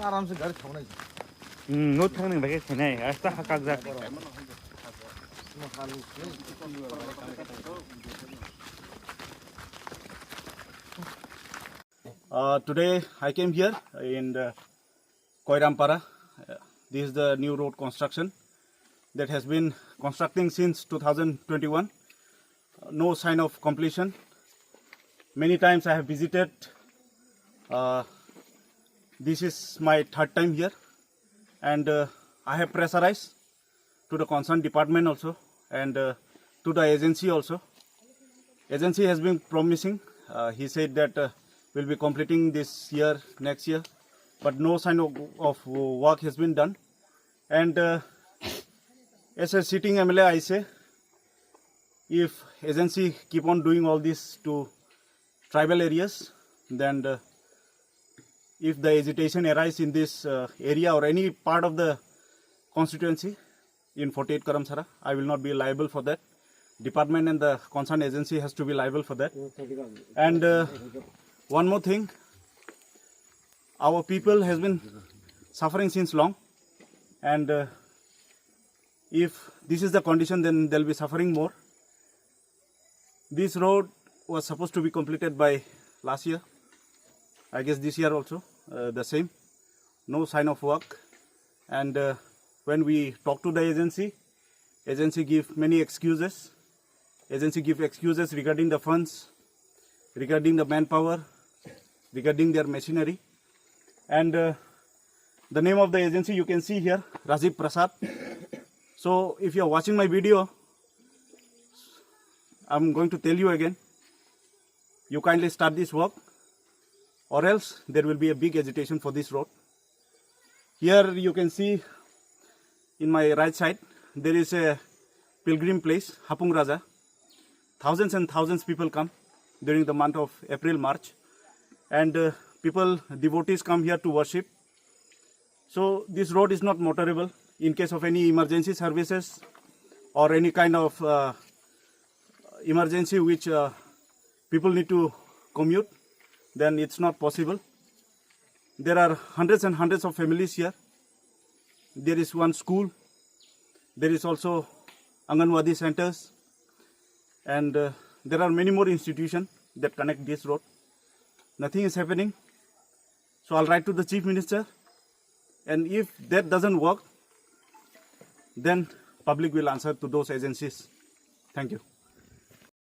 आराम से घर छोड़ना नो थांनो बाकी छैन आस्ता हाकाक जा Today I came here in Koirampara. This is the new road construction that has been constructing since 2021. No sign of completion. Many times I have visited. This is my third time here, and I have pressurized to the concerned department also, and to the agency also. Agency has been promising. He said that we'll be completing this year, next year, but no sign of work has been done. And as a sitting MLA, I say, if agency keep on doing all this to tribal areas, then if the agitation arises in this area or any part of the constituency in 48 Karamsara, I will not be liable for that. Department and the concerned agency has to be liable for that. And one more thing, our people has been suffering since long, and if this is the condition, then they'll be suffering more. This road was supposed to be completed by last year. I guess this year also the same. No sign of work. And when we talk to the agency give many excuses. Agency give excuses regarding the funds, regarding the manpower, regarding their machinery. And the name of the agency you can see here, Rajiv Prasad. So if you are watching my video, I'm going to tell you again, you kindly start this work, or else there will be a big agitation for this road. Here you can see in my right side, there is a pilgrim place, Hapung Raja. Thousands and thousands people come during the month of April, March. And devotees come here to worship. So this road is not motorable. In case of any emergency services or any kind of emergency which people need to commute, then it's not possible. There are hundreds and hundreds of families here. There is one school. There is also Anganwadi centers. And there are many more institutions that connect this road. Nothing is happening. So I'll write to the Chief Minister. And if that doesn't work, then public will answer to those agencies. Thank you.